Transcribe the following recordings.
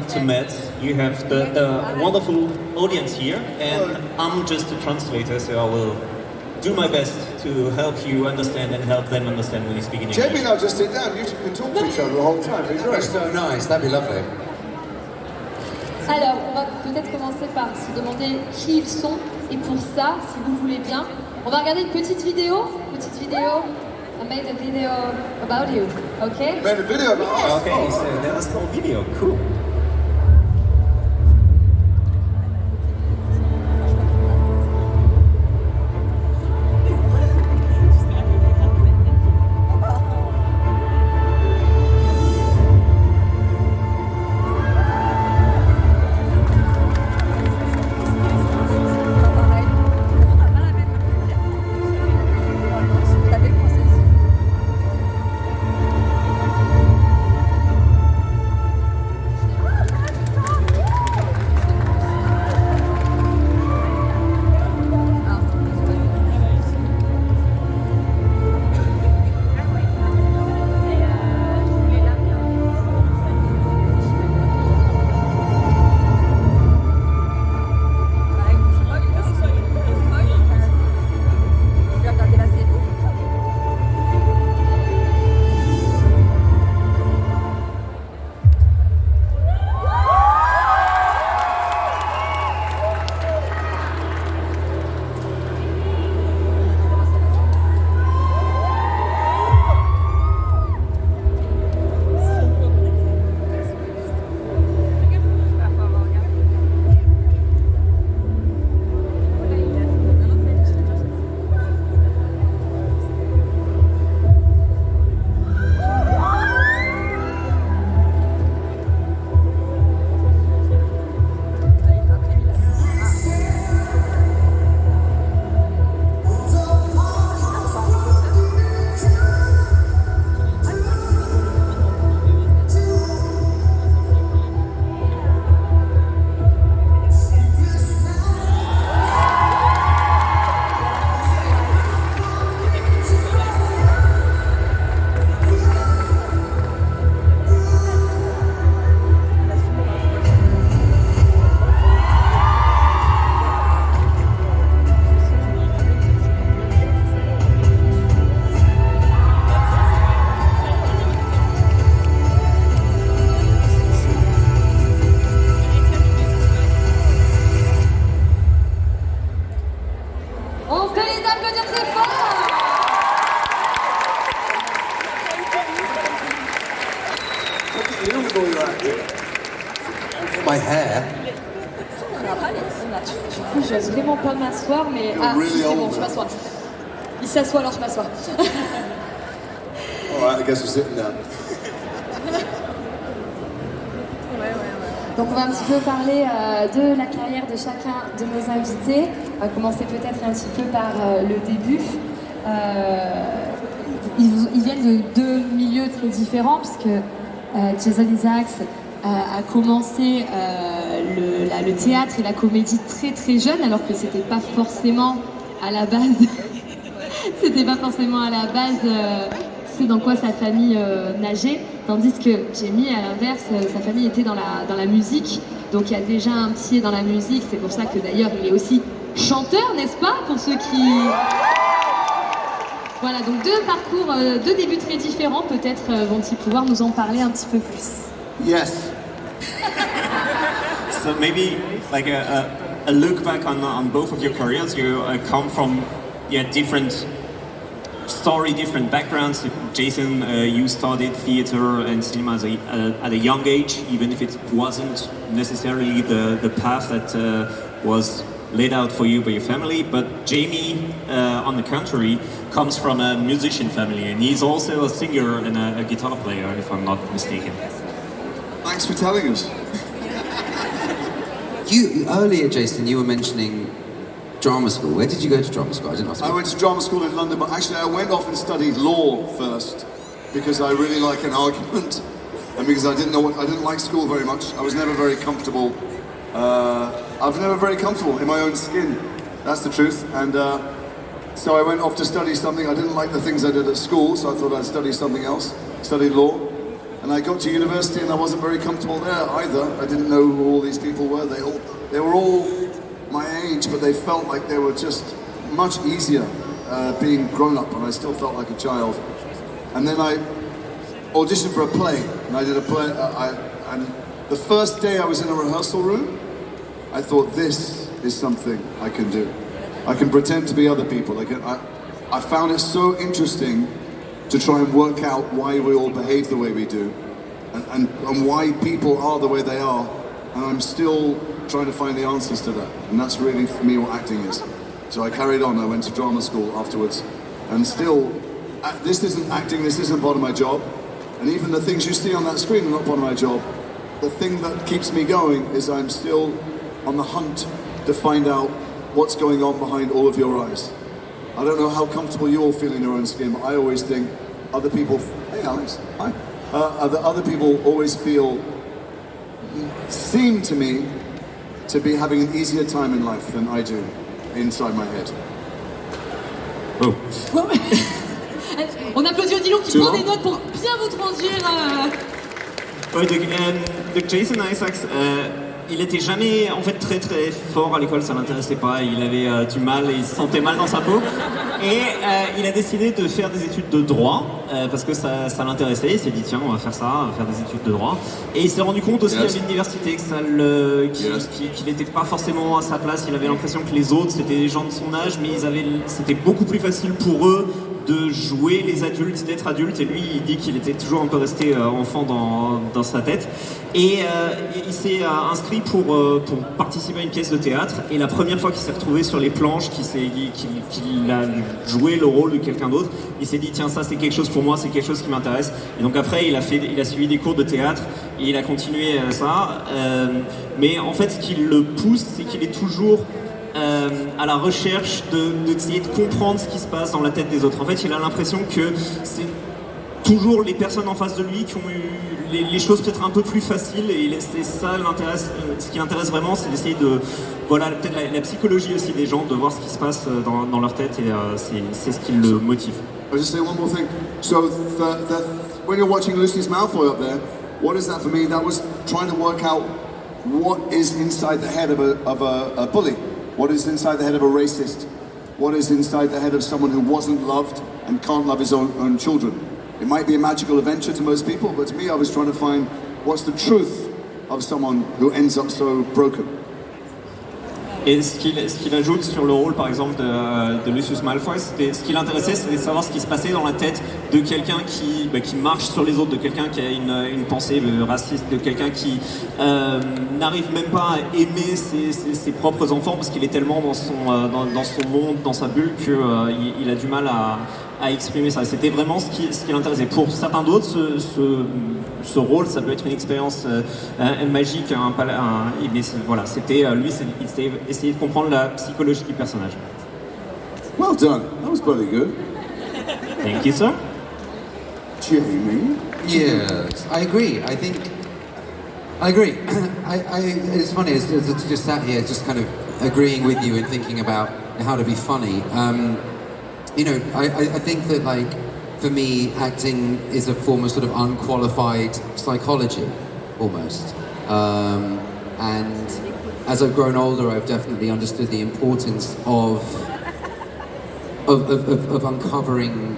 to Metz. You have the wonderful audience here, and I'm just a translator, so I will do my best to help you understand and help them understand when you speak in English. Jamie and I just sit down, you two can talk to each other the whole time. It'd be great. That's so nice, that'd be lovely. Alors, on va peut-être commencer par se demander qui ils sont, et pour ça, si vous voulez bien, on va regarder une petite vidéo. I made a video about you, okay? You made a video about us? Okay, so there's no video, cool. My hair. Du coup, j'ose vraiment pas m'asseoir, mais si, c'est bon, je m'assois. Il s'assoit, alors je m'assois. Alright, I guess we're sitting down. Donc on va un petit peu parler de la carrière de chacun de nos invités. On va commencer peut-être un petit peu par le début. Ils viennent de deux milieux très différents, puisque Jason Isaacs a commencé le théâtre et la comédie très très jeune, alors que c'était pas forcément à la base ce dans quoi sa famille nageait, tandis que Jamie, à l'inverse, sa famille était dans la musique, donc il y a déjà un pied dans la musique. C'est pour ça que d'ailleurs il est aussi chanteur, n'est-ce pas, pour ceux qui... Voilà, donc deux parcours, deux débuts très différents. Peut-être vont-ils pouvoir nous en parler un petit peu plus. Yes. So maybe like a look back on both of your careers. You come from different story, different backgrounds. Jason, you studied theater and cinema at a young age, even if it wasn't necessarily the path that was laid out for you by your family. But Jamie, on the contrary, comes from a musician family, and he's also a singer and a guitar player, if I'm not mistaken. Thanks for telling us. Earlier, Jason, you were mentioning drama school. Where did you go to drama school? I didn't ask you. I went to drama school in London, but actually I went off and studied law first because I really like an argument, and because I didn't like school very much. I was never very comfortable. I was never very comfortable in my own skin. That's the truth. And so I went off to study something. I didn't like the things I did at school, so I thought I'd study something else. Studied law. And I got to university and I wasn't very comfortable there either. I didn't know who all these people were. They were all my age, but they felt like they were just much easier being grown up, and I still felt like a child. And then I auditioned for a play, and I did a play, and the first day I was in a rehearsal room, I thought, this is something I can do. I can pretend to be other people. I found it so interesting to try and work out why we all behave the way we do, and why people are the way they are, and I'm still trying to find the answers to that, and that's really for me what acting is. So I carried on, I went to drama school afterwards, and still, this isn't acting, this isn't part of my job, and even the things you see on that screen are not part of my job. The thing that keeps me going is I'm still on the hunt to find out what's going on behind all of your eyes. I don't know how comfortable you all feel in your own skin, but I always think other people, hey Alex, hi. Other people always seem to me to be having an easier time in life than I do inside my head. Oh. On applaudit Odilon qui prend des notes pour bien vous traduire. Ouais, donc Jason Isaacs, il était jamais en fait très très fort à l'école, ça l'intéressait pas, il avait du mal et il se sentait mal dans sa peau. Et il a décidé de faire des études de droit parce que ça l'intéressait. Il s'est dit tiens, on va faire ça, on va faire des études de droit. Et il s'est rendu compte aussi à l'université que qu'il n'était pas forcément à sa place. Il avait l'impression que les autres c'était des gens de son âge, mais c'était beaucoup plus facile pour eux de jouer les adultes, d'être adulte, et lui il dit qu'il était toujours un peu resté enfant dans sa tête, et il s'est inscrit pour participer à une pièce de théâtre, et la première fois qu'il s'est retrouvé sur les planches, qu'il a joué le rôle de quelqu'un d'autre, il s'est dit tiens, ça c'est quelque chose pour moi, c'est quelque chose qui m'intéresse, et donc après il a suivi des cours de théâtre et il a continué ça, mais en fait ce qui le pousse c'est qu'il est toujours à la recherche d'essayer de comprendre ce qui se passe dans la tête des autres. En fait, il a l'impression que c'est toujours les personnes en face de lui qui ont eu les choses peut-être un peu plus faciles, et c'est ça ce qui l'intéresse vraiment, c'est d'essayer de, voilà, peut-être la psychologie aussi des gens, de voir ce qui se passe dans leur tête, et c'est ce qui le motive. I'll just say one more thing. So when you're watching Lucy's Malfoy up there, what is that for me? That was trying to work out what is inside the head of a bully. What is inside the head of a racist? What is inside the head of someone who wasn't loved and can't love his own children? It might be a magical adventure to most people, but to me I was trying to find what's the truth of someone who ends up so broken. Et ce qu'il ajoute sur le rôle, par exemple, de Lucius Malfoy, ce qui l'intéressait, c'était de savoir ce qui se passait dans la tête de quelqu'un qui marche sur les autres, de quelqu'un qui a une pensée raciste, de quelqu'un qui n'arrive même pas à aimer ses propres enfants parce qu'il est tellement dans son monde, dans sa bulle, qu'il a du mal à exprimer ça. C'était vraiment ce qui l'intéressait. Pour certains d'autres, ce rôle, ça peut être une expérience magique, mais voilà, c'était lui, il s'était essayer de comprendre la psychologie du personnage. Well done, that was pretty good. Thank you, sir. Jamie? Yes, I agree. I agree. It's funny, it's just sat here just kind of agreeing with you and thinking about how to be funny. You know, I think that, like, for me, acting is a form of sort of unqualified psychology, almost. And as I've grown older, I've definitely understood the importance of uncovering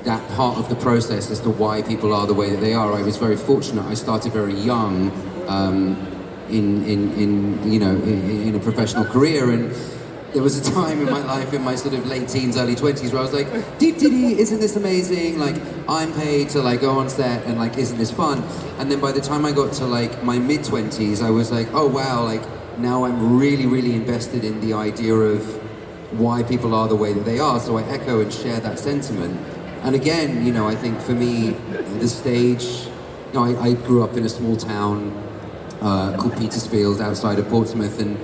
that part of the process as to why people are the way that they are. I was very fortunate. I started very young in a professional career, and there was a time in my life, in my sort of late teens, early 20s, where I was like, isn't this amazing? Like, I'm paid to like go on set, and like, isn't this fun? And then by the time I got to like my mid-20s, I was like, oh wow, like now I'm really, really invested in the idea of why people are the way that they are. So I echo and share that sentiment. And again, you know, I think for me, the stage, you know, I grew up in a small town called Petersfield outside of Portsmouth, and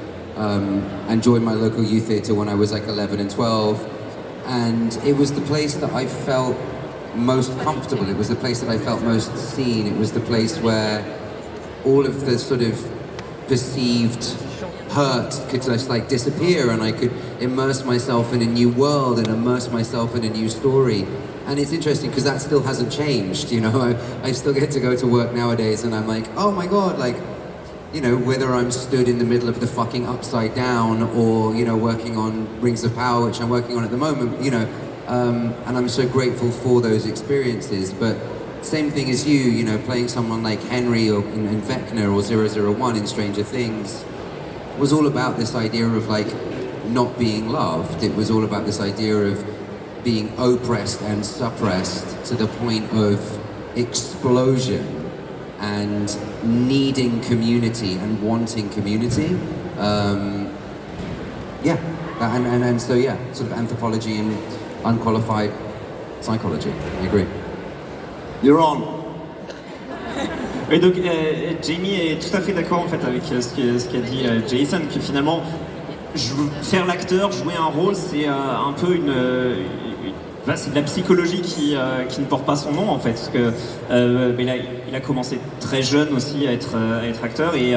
joined my local youth theatre when I was like 11 and 12. And it was the place that I felt most comfortable. It was the place that I felt most seen. It was the place where all of the sort of perceived hurt could just like disappear, and I could immerse myself in a new world and immerse myself in a new story. And it's interesting because that still hasn't changed, you know. I still get to go to work nowadays and I'm like, oh my god, like, you know, whether I'm stood in the middle of the fucking Upside Down or, you know, working on Rings of Power, which I'm working on at the moment, you know, and I'm so grateful for those experiences. But same thing as you know, playing someone like Henry or in Vecna or 001 in Stranger Things was all about this idea of like not being loved. It was all about this idea of being oppressed and suppressed to the point of explosion and needing community and wanting community. And so yeah, sort of anthropology and unqualified psychology. I agree. You're on. Et donc Jamie est tout à fait d'accord en fait avec ce qu'a dit Jason, que finalement faire l'acteur, jouer un rôle, c'est un peu c'est de la psychologie qui ne porte pas son nom en fait, parce que il a commencé très jeune aussi à être acteur, et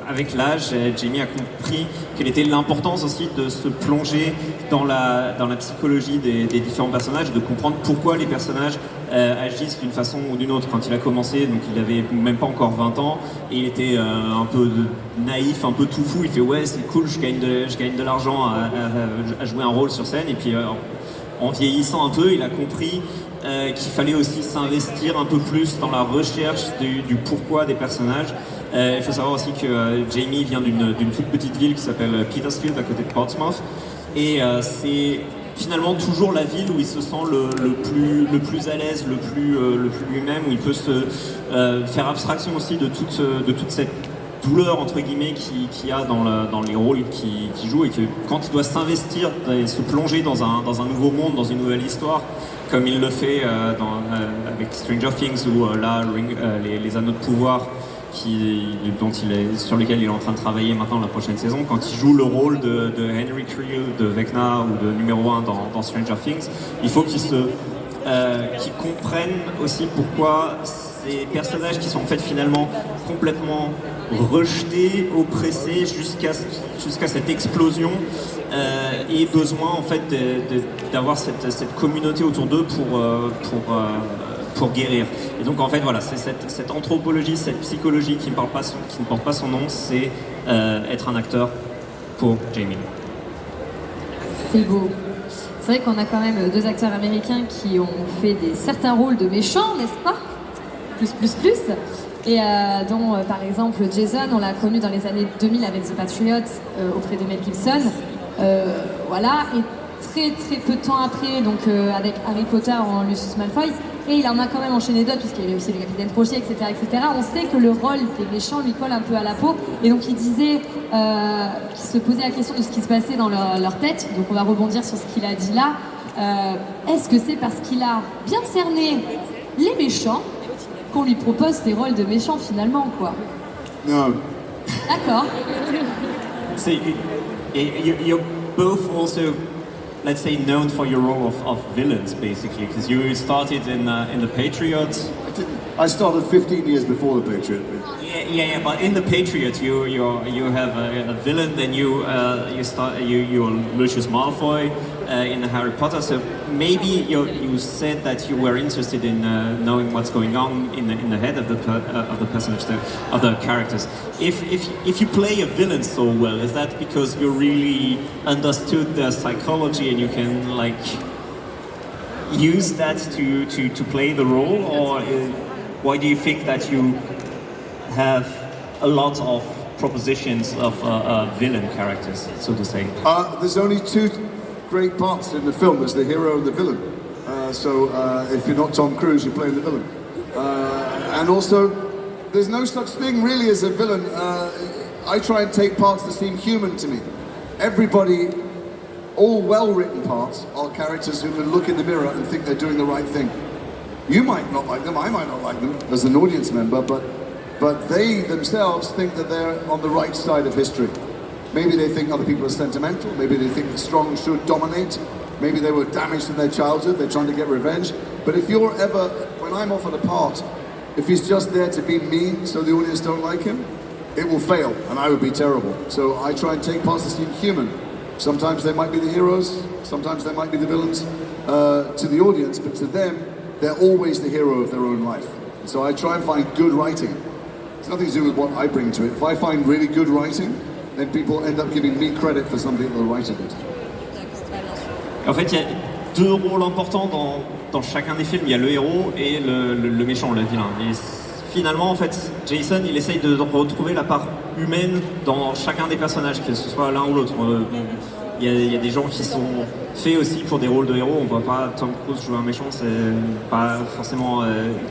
avec l'âge, Jamie a compris quelle était l'importance aussi de se plonger dans la psychologie des différents personnages, de comprendre pourquoi les personnages agissent d'une façon ou d'une autre. Quand il a commencé, donc il avait même pas encore 20 ans, et il était un peu naïf, un peu tout fou. Il fait ouais, c'est cool, je gagne de l'argent à jouer un rôle sur scène, et puis en vieillissant un peu, il a compris qu'il fallait aussi s'investir un peu plus dans la recherche du pourquoi des personnages. Il faut savoir aussi que Jamie vient d'une toute petite ville qui s'appelle Petersfield, à côté de Portsmouth, et c'est finalement toujours la ville où il se sent le plus à l'aise, le plus lui-même, où il peut se faire abstraction aussi de toute cette douleur entre guillemets qu'il y a dans les rôles qu'il joue, et que quand il doit s'investir et se plonger dans un nouveau monde, dans une nouvelle histoire, comme il le fait avec Stranger Things ou les Anneaux de pouvoir sur lesquels il est en train de travailler maintenant la prochaine saison, quand il joue le rôle de Henry Creel, de Vecna ou de numéro 1 dans Stranger Things, il faut qu'il comprenne aussi pourquoi ces personnages qui sont en fait finalement complètement rejetés, oppressés jusqu'à cette explosion, et besoin en fait d'avoir cette communauté autour d'eux pour guérir. Et donc en fait voilà, c'est cette anthropologie, cette psychologie qui ne porte pas son nom, c'est être un acteur pour Jamie. C'est beau. C'est vrai qu'on a quand même deux acteurs américains qui ont fait certains rôles de méchants, n'est-ce pas? Plus. Et dont par exemple Jason, on l'a connu dans les années 2000 avec The Patriot auprès de Mel Gibson. Voilà, et très peu de temps après, donc avec Harry Potter en Lucius Malfoy, et il en a quand même enchaîné d'autres puisqu'il y a aussi le Capitaine Crochet, etc., etc. On sait que le rôle des méchants lui colle un peu à la peau, et donc il disait qu'il se posait la question de ce qui se passait dans leur tête. Donc on va rebondir sur ce qu'il a dit là. Est-ce que c'est parce qu'il a bien cerné les méchants qu'on lui propose ces rôles de méchants finalement, quoi? No. D'accord. So you're both also, let's say, known for your role of villains, basically, because you started in The Patriot. I started 15 years before The Patriot. Yeah. But in The Patriot, you have a villain. Then you're Lucius Malfoy in Harry Potter. So maybe you said that you were interested in knowing what's going on in the head of the personage, of the characters. If you play a villain so well, is that because you really understood their psychology and you can like use that to play the role, or why do you think that you have a lot of propositions of villain characters, so to say? There's only two great parts in the film. There's the hero and the villain. So if you're not Tom Cruise, you're playing the villain. And also, there's no such thing really as a villain. I try and take parts that seem human to me. Everybody, all well-written parts are characters who can look in the mirror and think they're doing the right thing. You might not like them, I might not like them as an audience member, but they themselves think that they're on the right side of history. Maybe they think other people are sentimental, maybe they think the strong should dominate, maybe they were damaged in their childhood, they're trying to get revenge. But if you're ever, when I'm offered a part, if he's just there to be mean so the audience don't like him, it will fail, and I would be terrible. So I try and take parts that seem human. Sometimes they might be the heroes, sometimes they might be the villains to the audience, but to them, they're always the hero of their own life. So I try and find good writing. It's nothing to do with what I bring to it. If I find really good writing, then people end up giving me credit for something that the writer did. En fait, il y a deux rôles importants dans chacun des films. Il y a le héros et le méchant, le vilain. Et finalement, en fait, Jason, il essaye de retrouver la part humaine dans chacun des personnages, que ce soit l'un ou l'autre. Il y a des gens qui sont faits aussi pour des rôles de héros. On voit pas Tom Cruise jouer un méchant, c'est pas forcément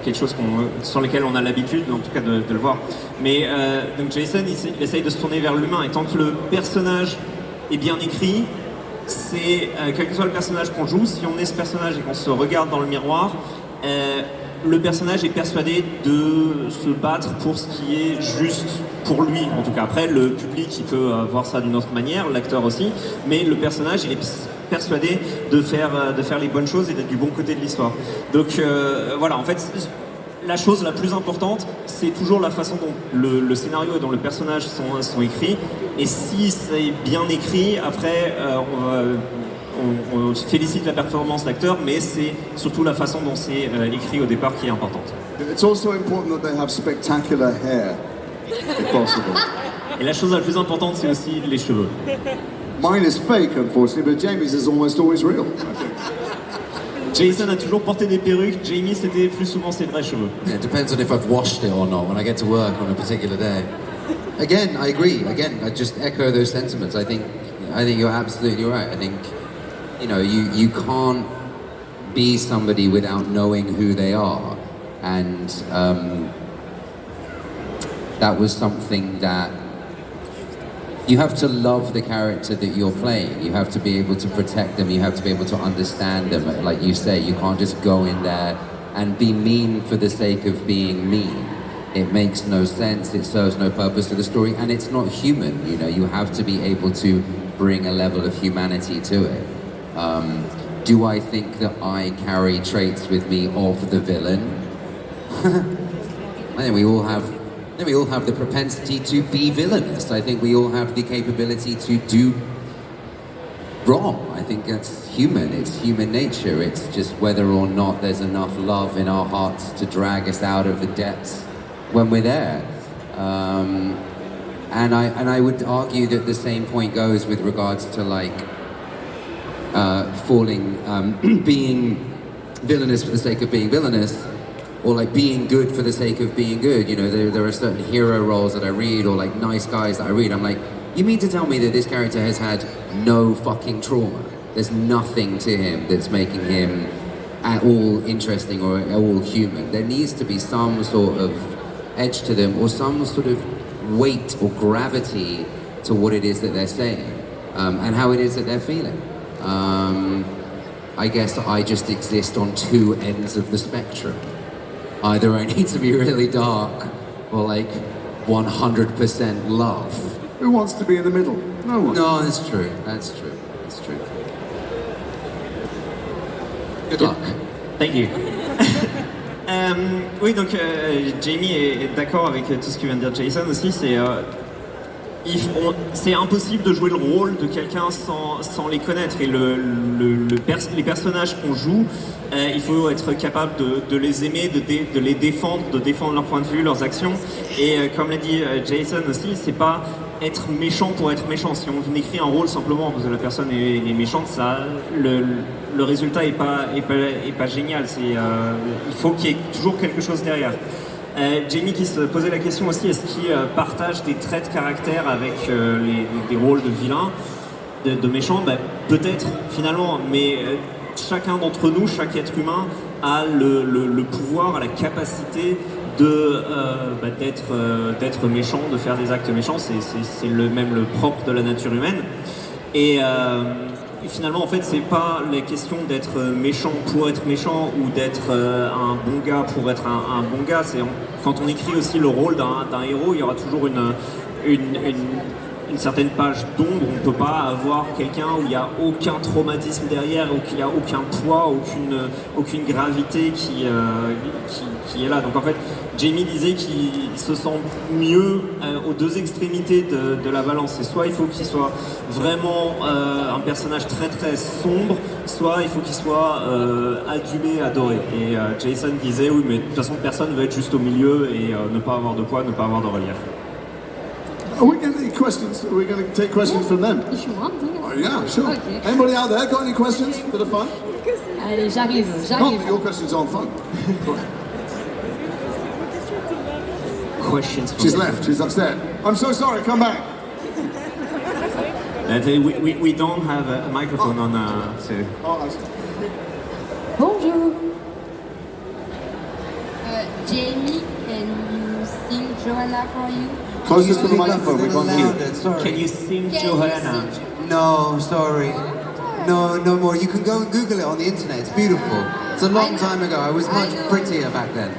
quelque chose sur lequel on a l'habitude, en tout cas de le voir. Mais donc Jason, il essaye de se tourner vers l'humain, et tant que le personnage est bien écrit, c'est quel que soit le personnage qu'on joue, si on est ce personnage et qu'on se regarde dans le miroir, le personnage est persuadé de se battre pour ce qui est juste pour lui, en tout cas. Après, le public, il peut voir ça d'une autre manière, l'acteur aussi, mais le personnage, il est persuadé de faire les bonnes choses et d'être du bon côté de l'histoire. Donc voilà, en fait, la chose la plus importante, c'est toujours la façon dont le scénario et dont le personnage sont écrits. Et si c'est bien écrit, après, on félicite la performance d'acteur, mais c'est surtout la façon dont c'est écrit au départ qui est importante. It's also important that they have spectacular hair, if possible. Et la chose la plus importante, c'est aussi les cheveux. Mine is fake, unfortunately, but Jamie's is almost always real, I think. Jason a toujours porté des perruques, Jamie c'était plus souvent ses vrais cheveux. Yeah, it depends on if I've washed it or not when I get to work on a particular day. Again, I agree. Again, I just echo those sentiments. I think you're absolutely right. I think, you know, you can't be somebody without knowing who they are, and that was something that you have to love the character that you're playing. You have to be able to protect them. You have to be able to understand them. Like you say, you can't just go in there and be mean for the sake of being mean. It makes no sense. It serves no purpose to the story, and it's not human. You know, you have to be able to bring a level of humanity to it. Do I think that I carry traits with me of the villain? I think we all have the propensity to be villainous. I think we all have the capability to do wrong. I think that's human. It's human nature. It's just whether or not there's enough love in our hearts to drag us out of the depths when we're there. And I would argue that the same point goes with regards to like being villainous for the sake of being villainous, or like being good for the sake of being good. You know, there are certain hero roles that I read, or like nice guys that I read. I'm like, you mean to tell me that this character has had no fucking trauma? There's nothing to him that's making him at all interesting or at all human. There needs to be some sort of edge to them, or some sort of weight or gravity to what it is that they're saying, and how it is that they're feeling. I guess I just exist on two ends of the spectrum. Either I need to be really dark, or like 100% love. Who wants to be in the middle? No one. No, that's true. That's true. That's true. Good luck. Thank you. Oui, donc Jamie est d'accord avec tout ce que vient de dire Jason aussi. C'est impossible de jouer le rôle de quelqu'un sans les connaître. Et les personnages qu'on joue, il faut être capable de les aimer, de les défendre, de défendre leur point de vue, leurs actions. Et comme l'a dit Jason aussi, c'est pas être méchant pour être méchant. Si on écrit un rôle simplement parce que la personne est méchante, le résultat est pas génial. Il faut qu'il y ait toujours quelque chose derrière. Jamie qui se posait la question aussi, est-ce qu'il partage des traits de caractère avec des rôles de vilains, de méchants? Peut-être finalement, mais chacun d'entre nous, chaque être humain a le pouvoir, a la capacité d'être méchant, de faire des actes méchants. C'est même le propre de la nature humaine. Et finalement, en fait, c'est pas la question d'être méchant pour être méchant ou d'être un bon gars pour être un bon gars. Quand on écrit aussi le rôle d'un héros, il y aura toujours une certaine page d'ombre. On ne peut pas avoir quelqu'un où il n'y a aucun traumatisme derrière, où il n'y a aucun poids, aucune gravité qui est là. Donc en fait, Jamie disait qu'il se sent mieux aux deux extrémités de la balance. C'est soit il faut qu'il soit vraiment un personnage très très sombre, soit il faut qu'il soit adulé, adoré. Et Jason disait oui, mais de toute façon personne ne veut être juste au milieu et ne pas avoir de poids, ne pas avoir de relief. Are we going to take questions? Are we going to take questions from them? If you want, Oh, yeah, sure. Okay. Anybody out there got any questions that are fun? Allez, j'arrive. Not that your questions aren't fun. Go on. Questions from She's left. She's upset. I'm so sorry. Come back. We don't have a microphone on so. Oh, I see. Bonjour. Jamie, can you sing Joanna for you? Closest to the microphone. We can't hear. Sorry. Can you sing Can Johanna? you sing No, sorry. No more. You can go and Google it on the internet. It's beautiful. It's a long time ago. I was much prettier back then.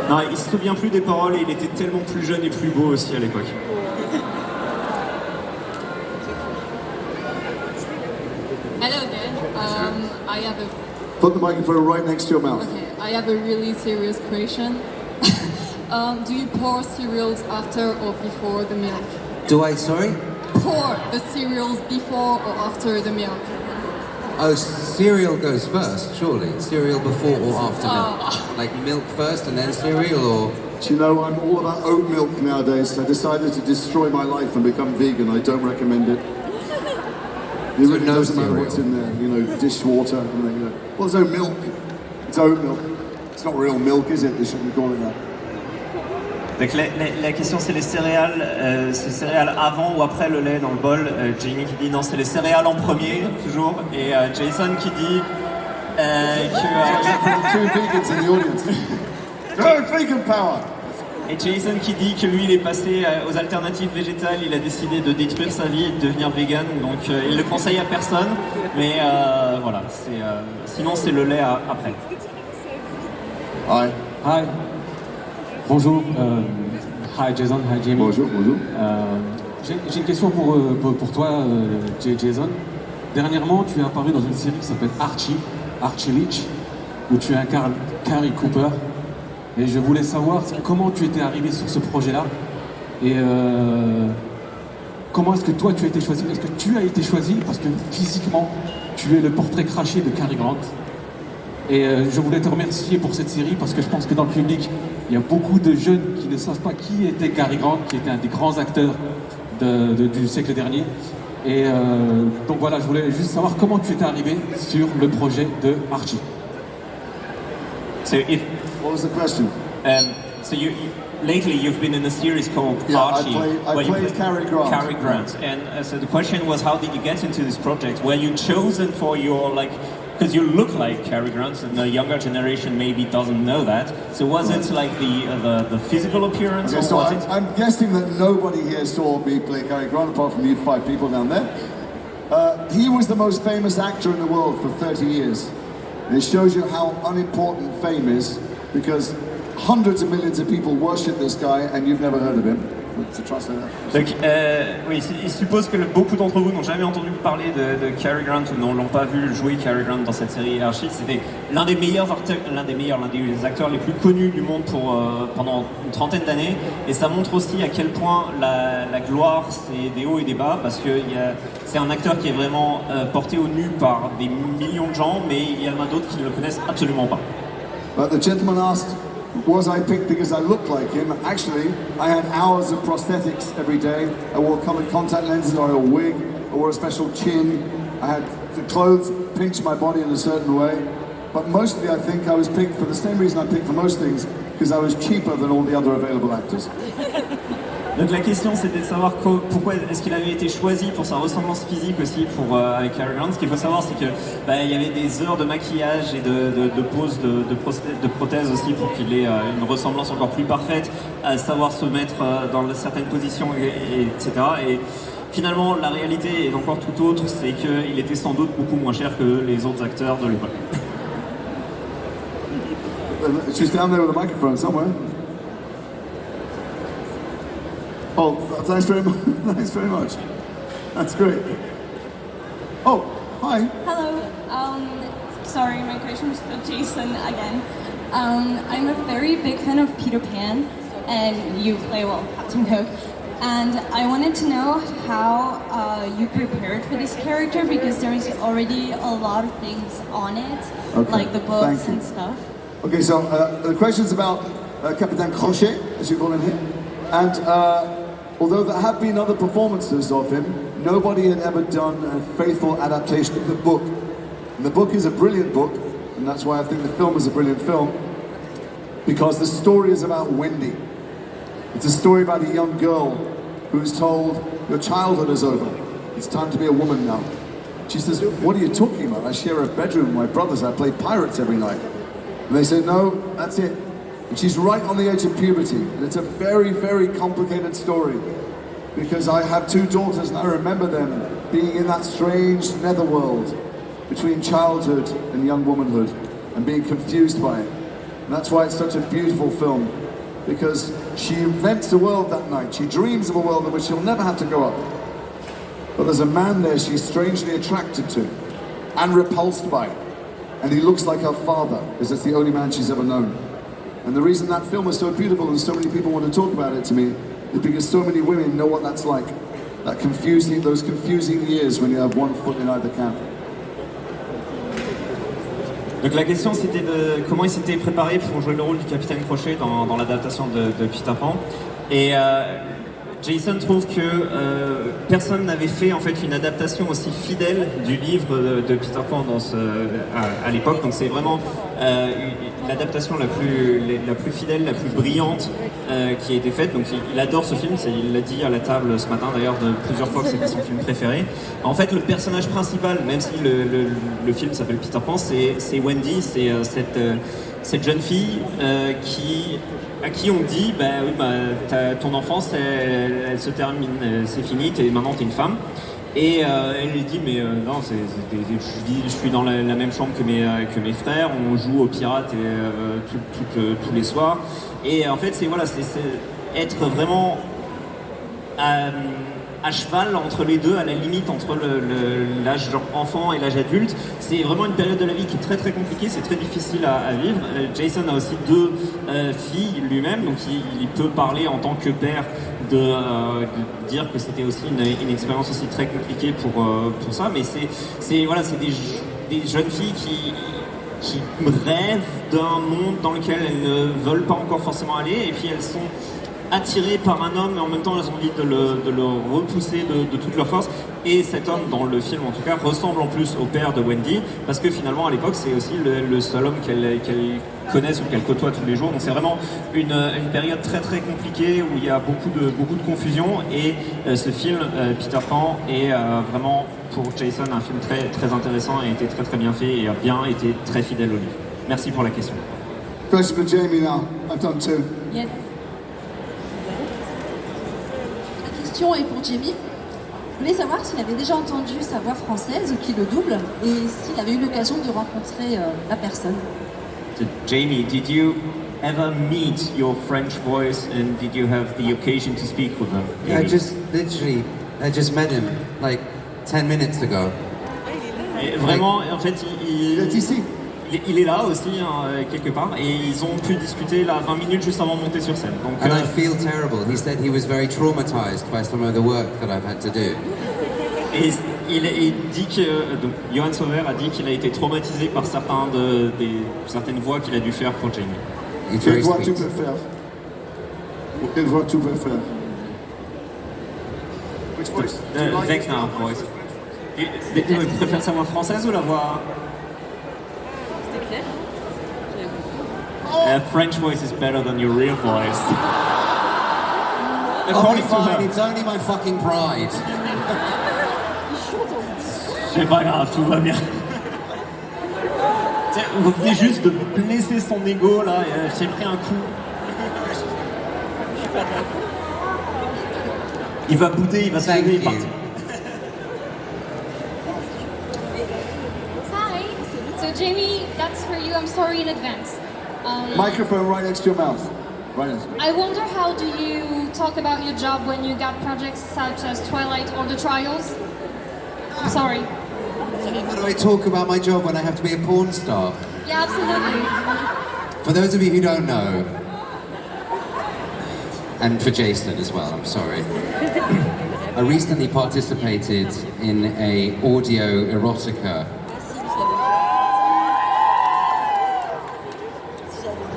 Non, il se souvient plus des paroles et il était tellement plus jeune et plus beau aussi à l'époque. Hello again. I have a Put the microphone right next to your mouth. I have a really serious question. Do you pour cereals after or before the milk? Do I, sorry? Pour the cereals before or after the milk? Oh, cereal goes first, surely. Cereal before or after milk? Like milk first and then cereal, or? Do you know, I'm all about oat milk nowadays. I decided to destroy my life and become vegan. I don't recommend it. It really no doesn't matter cereal. what's in there, you know, dishwater. Well, there's no milk. It's oat milk. It's not real milk, is it? They shouldn't call it that. Donc la question c'est les céréales avant ou après le lait dans le bol. Jamie qui dit non, c'est les céréales en premier toujours, et Jason qui dit que Two vegans in the audience. Go, vegan power! et Jason qui dit que lui il est passé aux alternatives végétales, il a décidé de détruire sa vie et de devenir vegan, donc il le conseille à personne, mais voilà, sinon c'est le lait après. Hi. Hi. Bonjour. Hi Jason, hi Jamie. Bonjour, bonjour. J'ai une question pour toi, Jason. Dernièrement, tu es apparu dans une série qui s'appelle Archie Leach, où tu incarnes Carrie Cooper. Et je voulais savoir comment tu étais arrivé sur ce projet-là et comment est-ce que toi tu as été choisi. Est-ce que tu as été choisi parce que physiquement tu es le portrait craché de Cary Grant. Et je voulais te remercier pour cette série parce que je pense que dans le public il y a beaucoup de jeunes qui ne savent pas qui était Cary Grant, qui était un des grands acteurs du siècle dernier. Et donc voilà, je voulais juste savoir comment tu étais arrivé sur le projet de Archie. What was the question? So lately you've been in a series called Yeah, Archie. I where you played Cary Grant. Cary Grant. And so the question was, how did you get into this project? Were you chosen for your because you look like Cary Grant, and the younger generation maybe doesn't know that. So was it like the physical appearance, Okay, or so was it? I'm guessing that nobody here saw me play Cary Grant apart from you 5 people down there. He was the most famous actor in the world for 30 years. And it shows you how unimportant fame is, because hundreds of millions of people worship this guy and you've never heard of him. To trust that. Donc, oui, il suppose que beaucoup d'entre vous n'ont jamais entendu parler de Cary Grant ou n'ont pas vu jouer Cary Grant dans cette série Archie. C'était l'un des acteurs les plus connus du monde pendant une trentaine d'années. Et ça montre aussi à quel point la gloire, c'est des hauts et des bas, parce que c'est un acteur qui est vraiment porté au nu par des millions de gens, mais il y en a d'autres qui ne le connaissent absolument pas. But the gentleman asked, was I picked because I looked like him? Actually, I had hours of prosthetics every day. I wore coloured contact lenses, I wore a wig, I wore a special chin. I had the clothes pinch my body in a certain way. But mostly I think I was picked for the same reason I'm picked for most things, because I was cheaper than all the other available actors. Donc la question c'était de savoir pourquoi est-ce qu'il avait été choisi pour sa ressemblance physique aussi avec Cary Grant. Ce qu'il faut savoir c'est que il y avait des heures de maquillage et de pose de prothèses aussi pour qu'il ait une ressemblance encore plus parfaite, à savoir se mettre dans certaines positions etc. Et finalement la réalité est encore tout autre, c'est qu'il était sans doute beaucoup moins cher que les autres acteurs de l'époque. She's down there with a microphone somewhere. Oh, thanks very much. Thanks very much. That's great. Oh, hi. Hello. Sorry, my question is for Jason again. I'm a very big fan of Peter Pan, and you play, well, Captain Hook. And I wanted to know how you prepared for this character, because there is already a lot of things on it, like the books and stuff. Okay, so the question's about Captain Crochet, as you call him here. And although there have been other performances of him, nobody had ever done a faithful adaptation of the book. And the book is a brilliant book, and that's why I think the film is a brilliant film, because the story is about Wendy. It's a story about a young girl who is told, your childhood is over. It's time to be a woman now. She says, what are you talking about? I share a bedroom with my brothers. I play pirates every night. And they say, no, that's it. And she's right on the edge of puberty. And it's a very, very complicated story, because I have two daughters and I remember them being in that strange netherworld between childhood and young womanhood and being confused by it. And that's why it's such a beautiful film, because she invents a world that night. She dreams of a world in which she'll never have to go up. But there's a man there she's strangely attracted to and repulsed by. And he looks like her father, because it's the only man she's ever known. And the reason that film is so beautiful and so many people want to talk about it to me is because so many women know what that's like. Those confusing years when you have one foot in either camp. Donc la question c'était de comment il s'était préparé pour jouer le rôle du capitaine Crochet dans l'adaptation de Peter Pan. Et Jason trouve que personne n'avait fait en fait une adaptation aussi fidèle du livre de Peter Pan à l'époque. Donc c'est vraiment l'adaptation la plus fidèle, la plus brillante qui a été faite. Donc il adore ce film, il l'a dit à la table ce matin d'ailleurs plusieurs fois que c'était son film préféré. En fait le personnage principal, même si le film s'appelle Peter Pan, c'est Wendy, c'est cette jeune fille à qui on dit ton enfance elle se termine, c'est fini, maintenant t'es une femme. Et elle dit mais non, je suis dans la même chambre que mes frères, on joue aux pirates tous les soirs. Et en fait c'est être vraiment à cheval entre les deux, à la limite entre l'âge enfant et l'âge adulte. C'est vraiment une période de la vie qui est très très compliquée, c'est très difficile à vivre. Jason a aussi deux filles lui-même, donc il peut parler en tant que père de dire que c'était aussi une expérience aussi très compliquée pour ça, mais c'est des jeunes filles qui rêvent d'un monde dans lequel elles ne veulent pas encore forcément aller, et puis elles sont attirées par un homme, mais en même temps elles ont envie de le repousser de toute leur force. Et cet homme, dans le film en tout cas, ressemble en plus au père de Wendy, parce que finalement à l'époque c'est aussi le seul homme qu'elle connaisse ou qu'elle côtoie tous les jours. Donc c'est vraiment une période très très compliquée où il y a beaucoup de confusion, et ce film Peter Pan est vraiment pour Jason un film très très intéressant, a été très très bien fait et a bien été très fidèle au livre. Merci pour la question. Question for Jamie now. I've done two. Yes. La question est pour Jamie. Je voulais savoir s'il avait déjà entendu sa voix française qui le double, et s'il avait eu l'occasion de rencontrer la personne. So Jamie, did you ever meet your French voice, and did you have the occasion to speak with him? Yeah, I just met him like 10 minutes ago. Et vraiment, en fait, Il est ici. il est là aussi, quelque part, et ils ont pu discuter là 20 minutes juste avant de monter sur scène. Donc, And I feel terrible. He said he was very traumatized by some of the work that I've had to do. et il dit que donc, Johan Sauver a dit qu'il a été traumatisé par certaines voix qu'il a dû faire pour Jamie. He's Quelle very voix tu sweet. préfères? Quelle voix tu préfères? Which voice? Do you like Vecna it? voice. Tu préfères sa voix française ou la voix? French voice is better than your real voice. According to her. It's only my fucking pride. C'est pas grave, tout va bien. Tiens, vous venez juste de blesser son ego là, j'ai pris un coup. Il va bouder, il va se lever, il est parti. Hi. So Jamie, that's for you. I'm sorry in advance. Microphone right next to your mouth. Right. I wonder how do you talk about your job when you got projects such as Twilight or The Trials? I'm sorry. How do I talk about my job when I have to be a porn star? Yeah, absolutely. For those of you who don't know, and for Jason as well, I'm sorry. I recently participated in a audio erotica.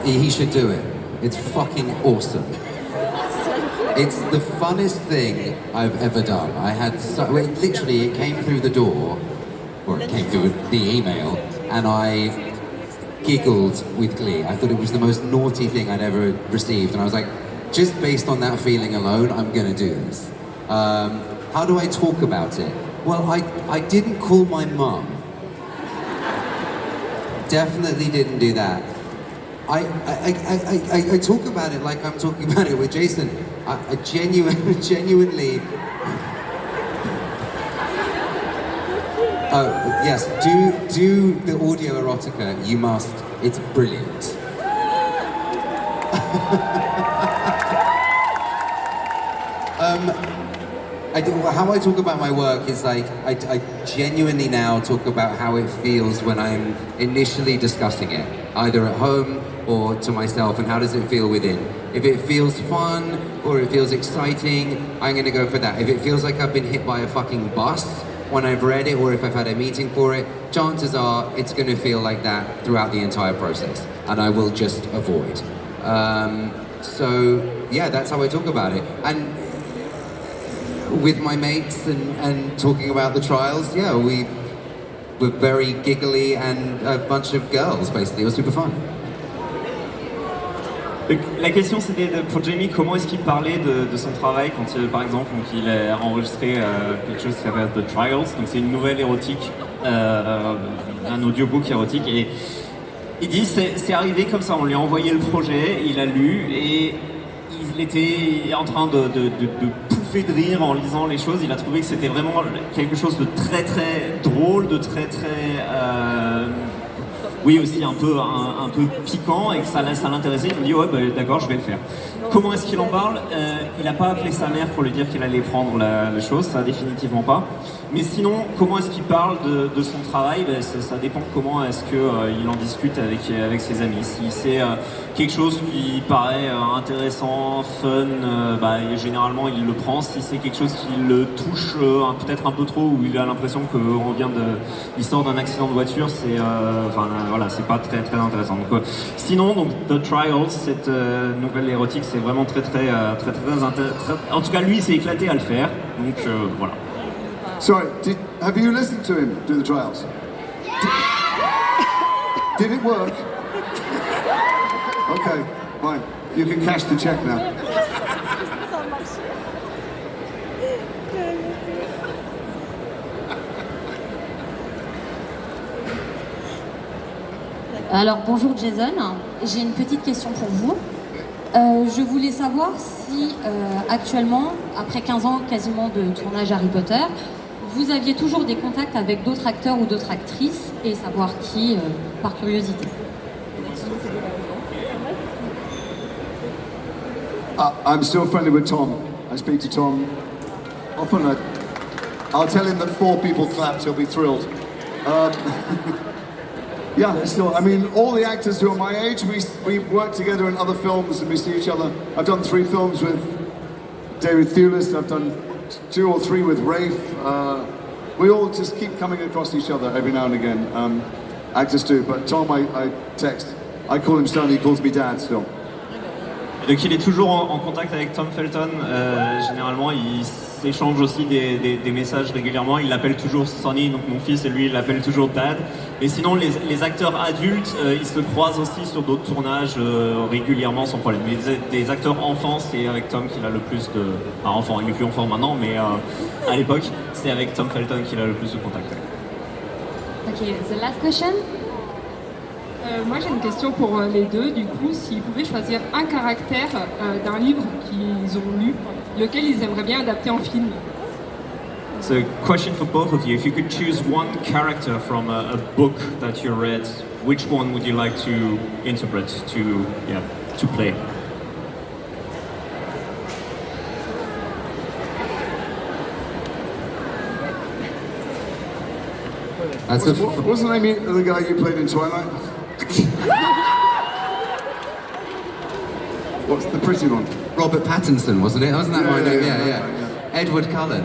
He should do it. It's fucking awesome. It's the funnest thing I've ever done. I had literally, it came through the door, or it came through the email, and I giggled with glee. I thought it was the most naughty thing I'd ever received, and I was like, just based on that feeling alone, I'm gonna do this. How do I talk about it? Well, I didn't call my mum. Definitely didn't do that. I talk about it like I'm talking about it with Jason. I genuinely. Oh yes, do the audio erotica. You must. It's brilliant. How I talk about my work is like, I genuinely now talk about how it feels when I'm initially discussing it, either at home or to myself, and how does it feel within. If it feels fun or it feels exciting, I'm gonna go for that. If it feels like I've been hit by a fucking bus when I've read it, or if I've had a meeting for it, chances are it's gonna feel like that throughout the entire process, and I will just avoid. So yeah, that's how I talk about it. And with my mates and talking about the trials, yeah, we were very giggly and a bunch of girls, basically. It was super fun. La question c'était pour Jamie, comment est-ce qu'il parlait de son travail quand par exemple donc, il a enregistré quelque chose qui s'appelle The Trials, donc c'est une nouvelle érotique, un audiobook érotique, et il dit c'est arrivé comme ça, on lui a envoyé le projet, il a lu et il était en train de pouffer de rire en lisant les choses. Il a trouvé que c'était vraiment quelque chose de très très drôle, de très très oui aussi un peu piquant, et que ça l'intéressait. Il me dit ouais bah, d'accord, je vais le faire. Comment est-ce qu'il en parle? Il n'a pas appelé sa mère pour lui dire qu'il allait prendre la chose, ça définitivement pas. Mais sinon, comment est-ce qu'il parle de son travail? Ça dépend comment est-ce qu'il en discute avec ses amis. Si c'est quelque chose qui paraît intéressant, fun, généralement il le prend. Si c'est quelque chose qui le touche peut-être un peu trop, ou il a l'impression qu'il sort d'un accident de voiture, c'est voilà, c'est pas très très intéressant. Donc, sinon, donc The Trials, cette nouvelle érotique, c'est vraiment très intéressant. En tout cas, lui, il s'est éclaté à le faire. Donc voilà. Sorry, have you listened to him do the trials? Did it work? Okay, fine. You can cash the check now. Alors bonjour Jason, j'ai une petite question pour vous. Je voulais savoir si actuellement, après 15 ans quasiment de tournage Harry Potter, vous aviez toujours des contacts avec d'autres acteurs ou d'autres actrices, et savoir qui, par curiosité. I'm still friendly with Tom. I speak to Tom often. I'll tell him that 4 people clapped, he'll be thrilled. Yeah, still, I mean, all the actors who are my age, we work together in other films and we see each other. I've done 3 films with David Thewlis, I've done 2 or 3 with Rafe. We all just keep coming across each other every now and again. Actors do, but Tom, I text. I call him son, he calls me dad still. Donc il est toujours en contact avec Tom Felton, généralement il s'échange aussi des messages régulièrement, il l'appelle toujours Sonny, donc mon fils, et lui il l'appelle toujours Dad. Mais sinon les acteurs adultes, ils se croisent aussi sur d'autres tournages régulièrement sans problème. Mais des acteurs enfants, c'est avec Tom qu'il a le plus de... Enfin enfant, il n'est plus enfant maintenant, mais à l'époque c'est avec Tom Felton qu'il a le plus de contact. Ok, the last question. Moi j'ai une question pour les deux, du coup, s'ils pouvaient choisir un caractère d'un livre qu'ils ont lu, lequel ils aimeraient bien adapter en film. So, question for both of you. If you could choose one character from a book that you read, which one would you like to interpret, to play? That's What's the name of the guy you played in Twilight? What's the pretty one? Robert Pattinson, wasn't it? Wasn't that my name? Yeah. Yeah. Edward Cullen.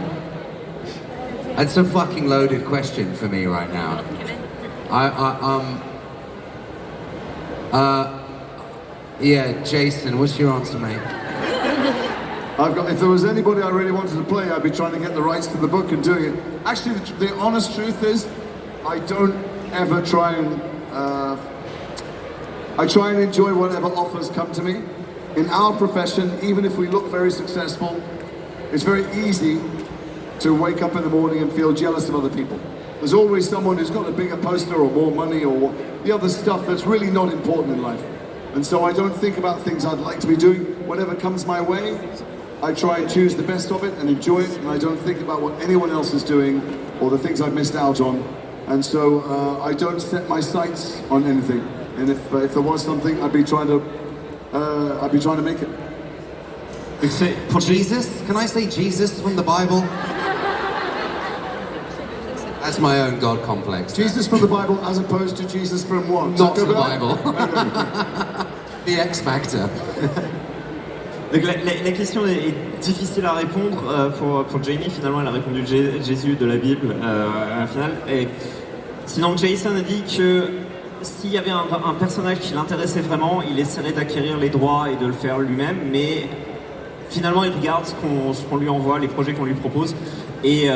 It's a fucking loaded question for me right now. Yeah, Jason, what's your answer, mate? If there was anybody I really wanted to play, I'd be trying to get the rights to the book and doing it. Actually, the honest truth is, I don't ever try and... I try and enjoy whatever offers come to me. In our profession, even if we look very successful, it's very easy to wake up in the morning and feel jealous of other people. There's always someone who's got a bigger poster or more money or the other stuff that's really not important in life. And so I don't think about things I'd like to be doing. Whatever comes my way, I try and choose the best of it and enjoy it, and I don't think about what anyone else is doing or the things I've missed out on. And so I don't set my sights on anything. And if there was something, I'd be trying to make it. For Jesus? Can I say Jesus from the Bible? That's my own God complex. Jesus from the Bible as opposed to Jesus from what? Not the Bible. The X Factor. Donc la question est difficile à répondre pour Jamie. Finalement, elle a répondu Jésus de la Bible à la finale. Et sinon, Jason a dit que s'il y avait un personnage qui l'intéressait vraiment, il essaierait d'acquérir les droits et de le faire lui-même, mais finalement il regarde ce qu'on lui envoie, les projets qu'on lui propose, et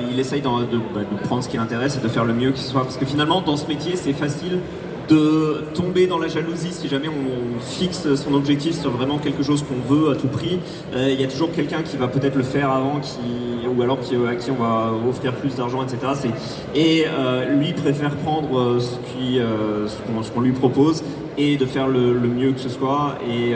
il essaye de prendre ce qui l'intéresse et de faire le mieux que ce soit, parce que finalement dans ce métier c'est facile de tomber dans la jalousie si jamais on fixe son objectif sur vraiment quelque chose qu'on veut à tout prix. Il y a toujours quelqu'un qui va peut-être le faire avant, ou alors à qui on va offrir plus d'argent, etc. Lui préfère prendre ce qu'on lui propose et de faire le mieux que ce soit. Et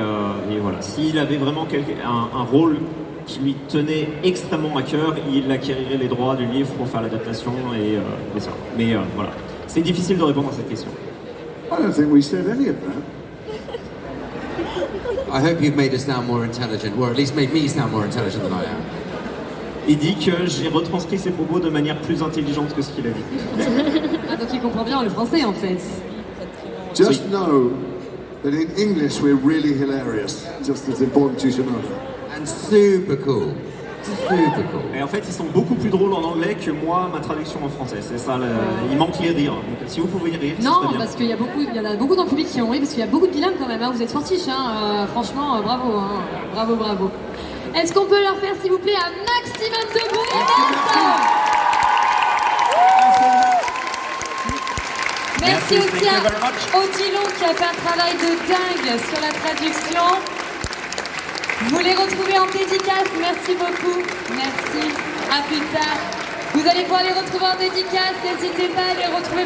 voilà. S'il avait vraiment un rôle qui lui tenait extrêmement à cœur, il acquérirait les droits du livre pour faire l'adaptation et ça. Mais voilà. C'est difficile de répondre à cette question. I don't think we said any of that. I hope you've made us sound more intelligent, or at least made me sound more intelligent than I am. Il dit que j'ai retranscrit ses propos de manière plus intelligente que ce qu'il a dit. Donc il comprend bien le français en fait. Just know that in English we're really hilarious. Just as important you should know. And super cool. Super cool. Et en fait, ils sont beaucoup plus drôles en anglais que moi, ma traduction en français. C'est ça, il manque les rires. Donc, si vous pouvez y rire, non, c'est bien. parce qu'il y en a beaucoup dans le public qui ont ri, parce qu'il y a beaucoup de bilingues quand même. Hein. Vous êtes fortiches, hein. Franchement, bravo, hein. Bravo. Est-ce qu'on peut leur faire, s'il vous plaît, un maximum de bruit? Merci aussi à Odilon qui a fait un travail de dingue sur la traduction. Vous les retrouvez en dédicace, merci beaucoup, merci, à plus tard. Vous allez pouvoir les retrouver en dédicace, n'hésitez pas à les retrouver.